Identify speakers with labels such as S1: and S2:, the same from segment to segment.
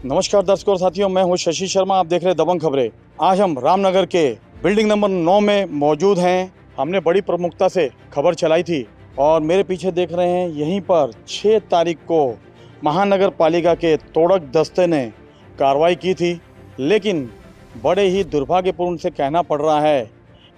S1: नमस्कार दर्शकों और साथियों, मैं हूं शशि शर्मा। आप देख रहे हैं दबंग खबरें। आज हम रामनगर के बिल्डिंग नंबर 9 में मौजूद हैं। हमने बड़ी प्रमुखता से खबर चलाई थी और मेरे पीछे देख रहे हैं, यहीं पर 6 तारीख को महानगर पालिका के तोड़क दस्ते ने कार्रवाई की थी। लेकिन बड़े ही दुर्भाग्यपूर्ण से कहना पड़ रहा है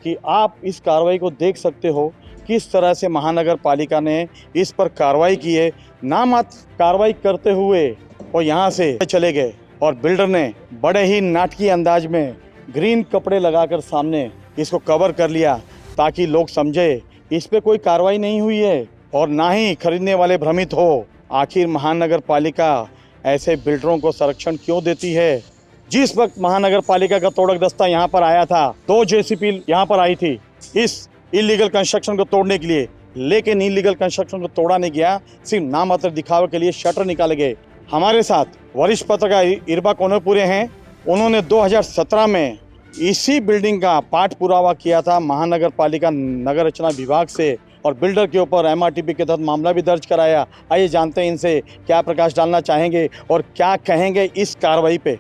S1: कि आप इस कार्रवाई को देख सकते हो किस तरह से महानगर पालिका ने इस पर कार्रवाई की है। नामात्र कार्रवाई करते हुए और यहाँ से चले गए और बिल्डर ने बड़े ही नाटकीय अंदाज में ग्रीन कपड़े लगाकर सामने इसको कवर कर लिया, ताकि लोग समझे इस पे कोई कार्रवाई नहीं हुई है और ना ही खरीदने वाले भ्रमित हो। आखिर महानगर पालिका ऐसे बिल्डरों को संरक्षण क्यों देती है? जिस वक्त महानगर पालिका का तोड़क दस्ता यहाँ पर आया था, 2 जेसीबी यहाँ पर आई थी इस इलीगल कंस्ट्रक्शन को तोड़ने के लिए, लेकिन इलीगल कंस्ट्रक्शन को तोड़ा नहीं गया, सिर्फ नामात्र दिखावे के लिए शटर निकाले गए। हमारे साथ वरिष्ठ पत्रकार इरबा कोनेपुरे हैं। उन्होंने 2017 में इसी बिल्डिंग का पाठ पुरावा किया था महानगर पालिका नगर रचना विभाग से और बिल्डर के ऊपर एमआरटीपी के तहत मामला भी दर्ज कराया। आइए जानते हैं इनसे क्या प्रकाश डालना चाहेंगे और क्या कहेंगे इस कार्रवाई पे।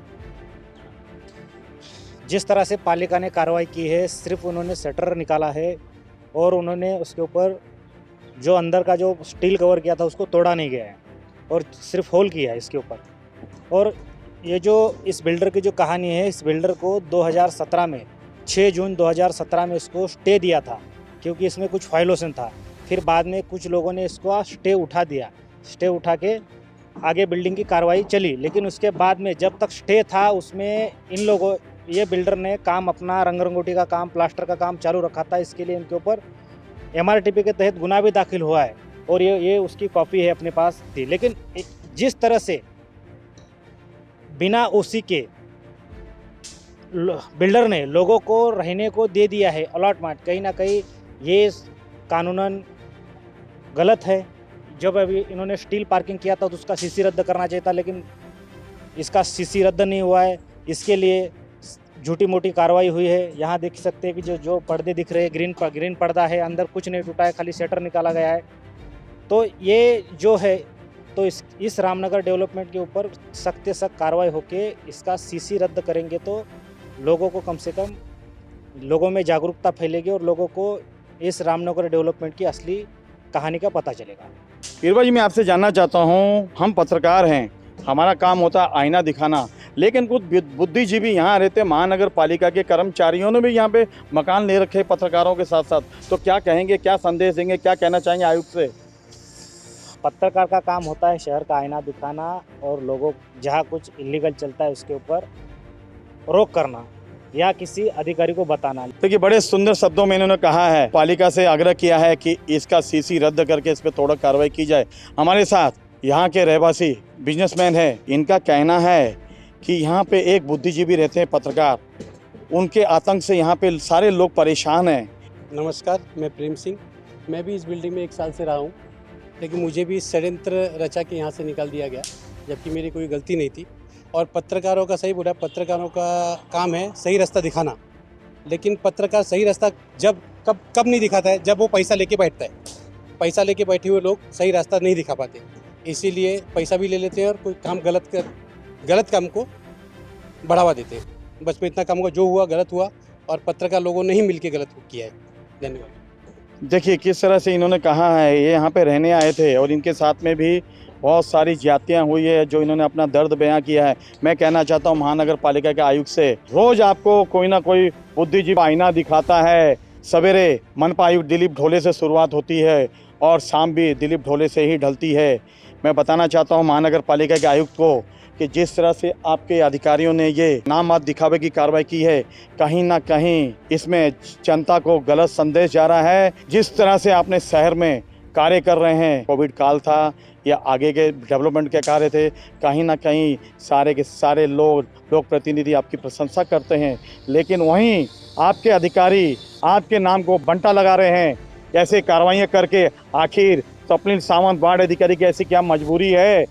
S2: जिस तरह से पालिका ने कार्रवाई की है, सिर्फ उन्होंने शटर निकाला है और उन्होंने उसके ऊपर जो अंदर का जो स्टील कवर किया था उसको तोड़ा नहीं गया है और सिर्फ होल किया है इसके ऊपर। और ये जो इस बिल्डर की जो कहानी है, इस बिल्डर को 2017 में 6 जून 2017 में इसको स्टे दिया था, क्योंकि इसमें कुछ वायलेशन था। फिर बाद में कुछ लोगों ने इसको स्टे उठा दिया, स्टे उठा के आगे बिल्डिंग की कार्रवाई चली। लेकिन उसके बाद में जब तक स्टे था, उसमें इन लोगों ये बिल्डर ने काम अपना रंग रंगोटी का काम, प्लास्टर का काम चालू रखा था। इसके लिए इनके ऊपर एमआरटीपी के तहत गुना भी दाखिल हुआ है और ये उसकी कॉपी है अपने पास थी। लेकिन जिस तरह से बिना ओसी के बिल्डर ने लोगों को रहने को दे दिया है अलॉटमेंट, कहीं ना कहीं ये कानूनन गलत है। जब अभी इन्होंने स्टील पार्किंग किया था तो उसका सीसी रद्द करना चाहिए था, लेकिन इसका सीसी रद्द नहीं हुआ है। इसके लिए झूठी मोटी कार्रवाई हुई है। यहाँ देख सकते हैं कि जो पर्दे दिख रहे हैं, ग्रीन पर्दा है, अंदर कुछ नहीं टूटा है, खाली शटर निकाला गया है। तो ये जो है, तो इस रामनगर डेवलपमेंट के ऊपर सख्त से सख्त कार्रवाई होके इसका सीसी रद्द करेंगे तो लोगों को कम से कम लोगों में जागरूकता फैलेगी और लोगों को इस रामनगर डेवलपमेंट की असली कहानी का पता चलेगा।
S1: इरबा जी, मैं आपसे जानना चाहता हूँ, हम पत्रकार हैं, हमारा काम होता है आईना दिखाना, लेकिन कुछ बुद्धिजीवी यहाँ रहते, महानगर पालिका के कर्मचारियों ने भी यहाँ पे मकान ले रखे पत्रकारों के साथ साथ, तो क्या कहेंगे, क्या संदेश देंगे, क्या कहना चाहेंगे आयुक्त से?
S2: पत्रकार का काम होता है शहर का आईना दिखाना और लोगों जहाँ कुछ इलीगल चलता है उसके ऊपर रोक करना या किसी अधिकारी को बताना।
S1: देखिए, बड़े सुंदर शब्दों में इन्होंने कहा है, पालिका से आग्रह किया है कि इसका सीसी रद्द करके इस पर थोड़ा कार्रवाई की जाए। हमारे साथ यहाँ के रहवासी बिजनेसमैन है, इनका कहना है कि यहाँ पे एक बुद्धिजीवी रहते हैं पत्रकार, उनके आतंक से यहाँ पे सारे लोग परेशान हैं।
S3: नमस्कार, मैं प्रेम सिंह। मैं भी इस बिल्डिंग में 1 साल से रहा हूँ, लेकिन मुझे भी षड्यंत्र रचा के यहाँ से निकाल दिया गया, जबकि मेरी कोई गलती नहीं थी। और पत्रकारों का सही बोला, पत्रकारों का काम है सही रास्ता दिखाना, लेकिन पत्रकार सही रास्ता कब नहीं दिखाता है, जब वो पैसा लेके बैठता है। पैसा लेके बैठे हुए लोग सही रास्ता नहीं दिखा पाते, इसीलिए पैसा भी ले लेते हैं और कोई काम गलत काम को बढ़ावा देते हैं। बस में इतना काम हुआ, जो हुआ गलत हुआ और पत्रकार लोगों ने ही मिलकर गलत किया है। धन्यवाद।
S1: देखिए किस तरह से इन्होंने कहा है, ये यहाँ पे रहने आए थे और इनके साथ में भी बहुत सारी ज्यादतियाँ हुई है, जो इन्होंने अपना दर्द बयां किया है। मैं कहना चाहता हूँ महानगर पालिका के आयुक्त से, रोज आपको कोई ना कोई बुद्धिजीवी आईना दिखाता है। सवेरे मनपा आयुक्त दिलीप ढोले से शुरुआत होती है और शाम भी दिलीप ढोले से ही ढलती है। मैं बताना चाहता हूँ महानगर पालिका के आयुक्त को कि जिस तरह से आपके अधिकारियों ने ये नामात्र दिखावे की कार्रवाई की है, कहीं ना कहीं इसमें जनता को गलत संदेश जा रहा है। जिस तरह से आपने शहर में कार्य कर रहे हैं, कोविड काल था या आगे के डेवलपमेंट के कार्य थे, कहीं ना कहीं सारे के सारे लोग प्रतिनिधि आपकी प्रशंसा करते हैं, लेकिन वहीं आपके अधिकारी आपके नाम को बंटा लगा रहे हैं ऐसे कार्रवाइयाँ करके। आखिर स्वप्निल सावंत वार्ड अधिकारी की ऐसी क्या मजबूरी है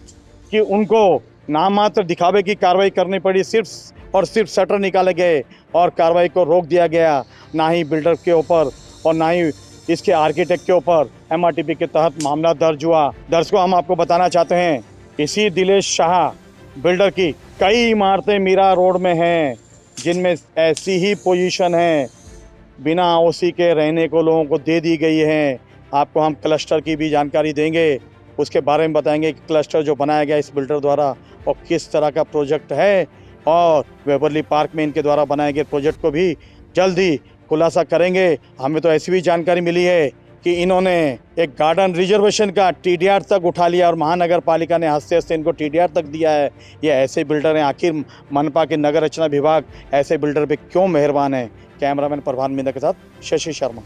S1: कि उनको नाममात्र दिखावे की कार्रवाई करनी पड़ी, सिर्फ और सिर्फ शटर निकाले गए और कार्रवाई को रोक दिया गया। ना ही बिल्डर के ऊपर और ना ही इसके आर्किटेक्ट के ऊपर एमआरटीपी के तहत मामला दर्ज हुआ। दर्शकों, हम आपको बताना चाहते हैं, इसी दिलेश शाह बिल्डर की कई इमारतें मीरा रोड में हैं जिनमें ऐसी ही पोजीशन है, बिना ओसी के रहने को लोगों को दे दी गई है। आपको हम क्लस्टर की भी जानकारी देंगे, उसके बारे में बताएंगे कि क्लस्टर जो बनाया गया इस बिल्डर द्वारा और किस तरह का प्रोजेक्ट है, और वेबरली पार्क में इनके द्वारा बनाए गए प्रोजेक्ट को भी जल्द ही खुलासा करेंगे। हमें तो ऐसी भी जानकारी मिली है कि इन्होंने एक गार्डन रिजर्वेशन का टीडीआर तक उठा लिया और महानगर पालिका ने हंसते हंसते इनको टीडीआर तक दिया है। ये ऐसे बिल्डर हैं, आखिर मनपा के नगर रचना विभाग ऐसे बिल्डर पे क्यों मेहरबान है। कैमरामैन प्रभान मीना के साथ शशि शर्मा।